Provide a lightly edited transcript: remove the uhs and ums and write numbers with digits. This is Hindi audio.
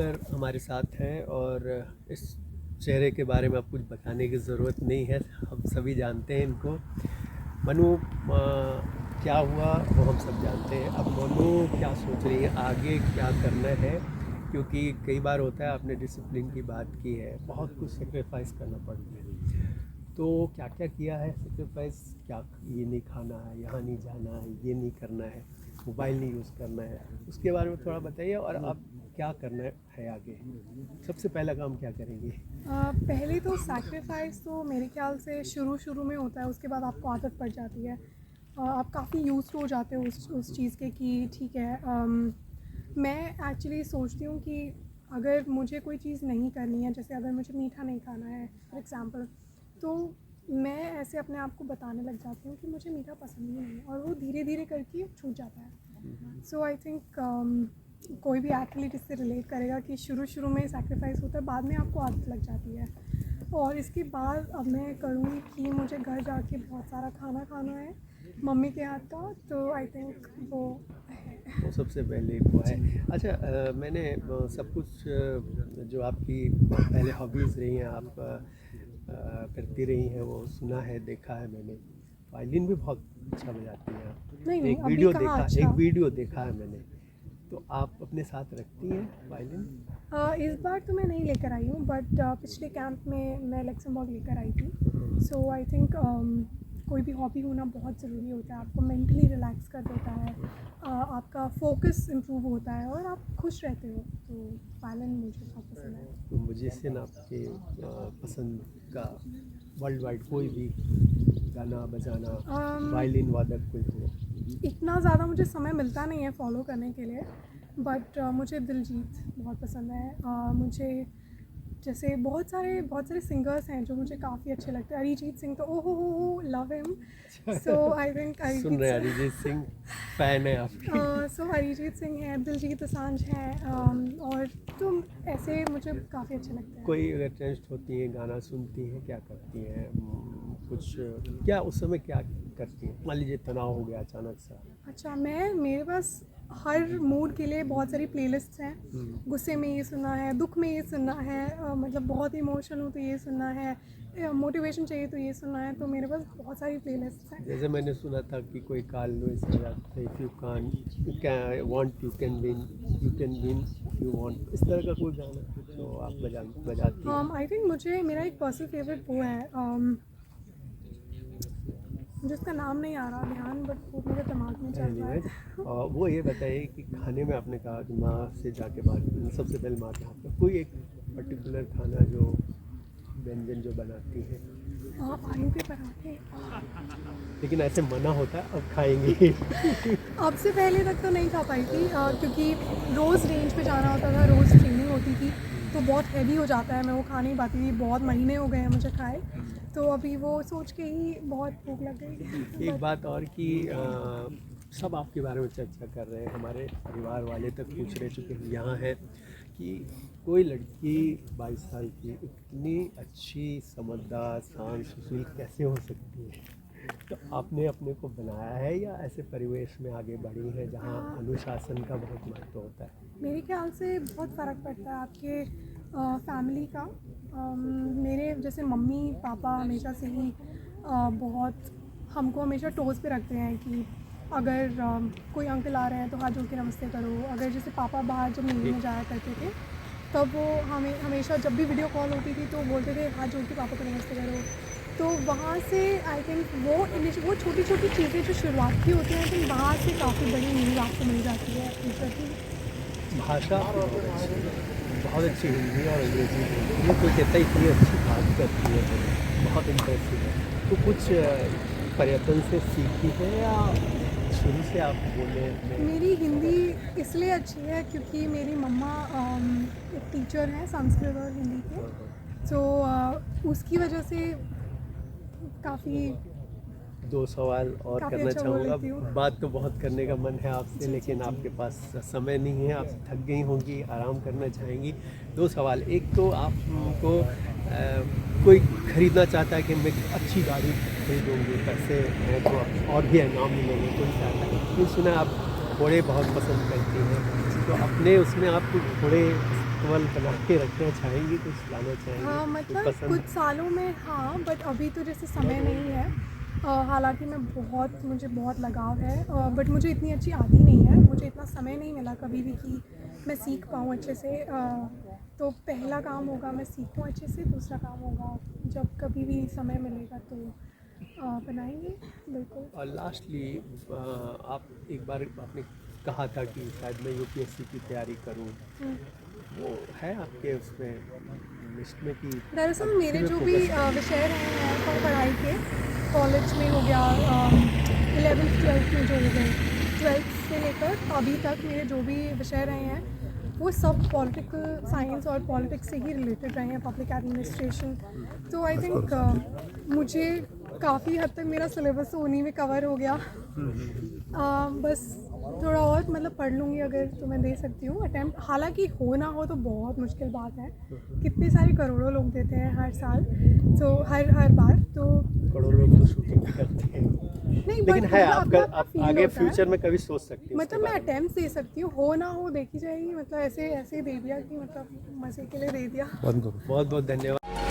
सिंगर हमारे साथ हैं और इस चेहरे के बारे में अब कुछ बताने की ज़रूरत नहीं है, हम सभी जानते हैं इनको। मनु क्या हुआ वो हम सब जानते हैं। अब मनु क्या सोच रही है, आगे क्या करना है, क्योंकि कई बार होता है, आपने डिसिप्लिन की बात की है, बहुत कुछ सेक्रीफाइस करना पड़ता है। तो क्या क्या किया है सेक्रीफाइस, क्या ये नहीं खाना है, यहाँ नहीं जाना है, ये नहीं करना है, मोबाइल नहीं यूज़ करना है, उसके बारे में थोड़ा बताइए। और अब क्या करना है आगे, सबसे पहला काम क्या करेंगे? पहले तो सैक्रिफाइस तो मेरे ख्याल से शुरू में होता है, उसके बाद आपको आदत पड़ जाती है। आप काफ़ी यूज्ड हो जाते हो उस चीज़ के कि ठीक है। मैं एक्चुअली सोचती हूँ कि अगर मुझे कोई चीज़ नहीं करनी है, जैसे अगर मुझे मीठा नहीं खाना है फॉर एग्ज़ाम्पल, तो मैं ऐसे अपने आप को बताने लग जाती हूँ कि मुझे मीठा पसंद ही नहीं है, और वो धीरे धीरे करके छूट जाता है। सो आई थिंक कोई भी एथलीट इससे रिलेट करेगा कि शुरू में सैक्रिफाइस होता है, बाद में आपको आदत लग जाती है। और इसके बाद अब मैं करूँगी कि मुझे घर जाके बहुत सारा खाना खाना है मम्मी के हाथ का, तो आई थिंक वो वो सबसे पहले वो है। अच्छा, मैंने सब कुछ जो आपकी पहले हॉबीज़ रही हैं, आप करती रही हैं, वो सुना है, देखा है मैंने। वायलिन भी बहुत अच्छा बजाती हैं आप। नहीं अभी कहाँ अच्छा। एक वीडियो देखा है मैंने। तो आप अपने साथ रखती हैं वायलिन? इस बार तो मैं नहीं लेकर आई हूँ, बट पिछले कैंप में मैं लक्समबर्ग लेकर आई थी। सो आई थिंक कोई भी हॉबी होना बहुत ज़रूरी होता है, आपको मेंटली रिलैक्स कर देता है, आपका फोकस इम्प्रूव होता है और आप खुश रहते हो। तो वायलिन मुझे बहुत पसंद है। तो म्यूजिशियन आपके पसंद का वर्ल्ड वाइड कोई भी गाना बजाना, वायलिन वादक कोई हो? इतना ज़्यादा मुझे समय मिलता नहीं है फॉलो करने के लिए, बट मुझे दिलजीत बहुत पसंद है। मुझे जैसे बहुत सारे सिंगर्स हैं जो मुझे काफ़ी अच्छे लगते हैं। अरिजीत सिंह तो oh love him. So I think सुन रहे हैं अरिजीत सिंह, फैन है आपकी? सो अरिजीत सिंह है, दिलजीत दोसांझ है, और तो ऐसे मुझे काफ़ी अच्छे लगते हैं। कोई अगर टेंस्ट होती हैं, गाना सुनती हैं, क्या करती हैं? कुछ क्या उस समय क्या करती हैं? मान लीजिए तनाव हो गया अचानक सा। अच्छा, मेरे पास हर मूड के लिए बहुत सारी प्लेलिस्ट्स हैं। गुस्से में ये सुनना है, दुख में ये सुनना है, मतलब बहुत इमोशनल हो तो ये सुनना है, मोटिवेशन चाहिए तो ये सुनना है। तो मेरे पास बहुत सारी प्लेलिस्ट्स हैं। जैसे मैंने सुना था कि कोई काल लुइस बजाता है, if you can want you can win you want, इस तरह का कोई गाना तो आप बजाती हैं? आई थिंक मुझे मेरा एक पर्सनल फेवरेट वो है, जिसका नाम नहीं आ रहा ध्यान, बट वो मेरे दिमाग में चल रहा है। वो ये बताइए कि खाने में आपने कहा कि माँ से जाके बात की, सबसे पहले माँ के हाथ का कोई एक पर्टिकुलर खाना जो व्यंजन जो बनाती है? आलू के पराठे। लेकिन ऐसे मना होता है अब खाएंगे? अब से पहले तक तो नहीं खा पाई थी, क्योंकि रोज़ रेंज पे जाना होता था, रोज़ ट्रेनिंग होती थी, तो बहुत हैवी हो जाता है, मैं वो खा नहीं पाती थी। बहुत महीने हो गए हैं मुझे खाए, तो अभी वो सोच के ही बहुत भूख लग गई। एक बात और कि सब आपके बारे में चर्चा कर रहे हैं, हमारे परिवार वाले तक पूछ रहे, चूँकि हम यहाँ हैं, कि कोई लड़की 22 साल की इतनी अच्छी, समझदार, शांत, सुशील कैसे हो सकती है? तो आपने अपने को बनाया है या ऐसे परिवेश में आगे बढ़ी है जहाँ अनुशासन का बहुत महत्व होता है? मेरे ख्याल से बहुत फ़र्क पड़ता है आपके फैमिली का। मेरे जैसे मम्मी पापा हमेशा से ही बहुत हमको हमेशा टोज़ पे रखते हैं कि अगर कोई अंकल आ रहे हैं तो हाथ जोड़ के नमस्ते करो। अगर जैसे पापा बाहर जब मिलने में जाया करते थे, तब वो हमें हमेशा जब भी वीडियो कॉल होती थी तो बोलते थे हाथ जोड़ के पापा को नमस्ते करो। तो वहाँ से आई थिंक वो छोटी छोटी चीज़ें जो शुरुआत की होती हैं, आई थिंक वहाँ से काफ़ी बड़ी नींव आपको मिल जाती है फ्यूचर की। भाषा बहुत अच्छी हिंदी और अंग्रेजी बोलती है, तो कहता है इतनी अच्छी बात करती है, बहुत इम्प्रेसिव है। तो कुछ पर्यटन से सीखी है या शुरू से आप बोले में? मेरी हिंदी इसलिए अच्छी है क्योंकि मेरी मम्मा एक टीचर हैं संस्कृत और हिंदी के, तो उसकी वजह से काफ़ी 2 सवाल और करना अच्छा बोल चाहूँगा। लेती हूँ। बात तो बहुत करने का मन है आपसे, लेकिन आपके पास समय नहीं है, आप थक गई होंगी, आराम करना चाहेंगी। 2 सवाल, एक तो आपको कोई खरीदना चाहता है कि मैं अच्छी गाड़ी खरीदूँगी, पैसे हैं तो और भी इनाम मिलेंगे, कोई चाहता है। फिर सुना आप घोड़े बहुत पसंद करती हैं, तो अपने उसमें आप घोड़े मुस्तकबिल बना के रखना चाहेंगी, कुछ लाना चाहेंगी? हाँ कोई मतलब पसंद? कुछ सालों में हाँ, बट अभी तो जैसे समय नहीं है। हालांकि मुझे बहुत लगाव है, बट मुझे इतनी अच्छी आती नहीं है, मुझे इतना समय नहीं मिला कभी भी कि मैं सीख पाऊँ अच्छे से। तो पहला काम होगा मैं सीखूँ अच्छे से, दूसरा काम होगा जब कभी भी समय मिलेगा तो बनाएंगे बिल्कुल। और लास्टली आप एक बार आपने कहा था कि शायद मैं यूपीएससी की तैयारी करूं, हम्म। वो है आपके उसमें लिस्ट में कि दरअसल अब उसी मेरे में जो भी फोकस करें? विषय रहे हैं पढ़ाई के, कॉलेज में हो गया, 11th 12th में जो हो गए, 12th से लेकर अभी तक मेरे जो भी विषय रहे हैं वो सब पॉलिटिकल साइंस और पॉलिटिक्स से ही रिलेटेड रहे हैं, पब्लिक एडमिनिस्ट्रेशन। तो आई थिंक मुझे काफ़ी हद तक मेरा सिलेबस उन्हीं में कवर हो गया। बस थोड़ा और मतलब पढ़ लूँगी अगर, तो मैं दे सकती हूँ अटैम्प्ट। हालांकि हो ना हो तो बहुत मुश्किल बात है, कितने सारे करोड़ों लोग देते हैं हर साल, तो हर बार तो करोड़ों लोग तो शूटिंग भी करते हैं, नहीं, लेकिन बस है मतलब आपका, अपना अपना आप फील आगे होता है। फ्यूचर में कभी सोच सकती हैं उसके मतलब मैं बारे में? अटैम्प्ट दे सकती हूँ, हो ना हो देखी जाएगी, मतलब ऐसे ऐसे दे दिया कि मतलब मज़े के लिए दे दिया। बहुत बहुत धन्यवाद।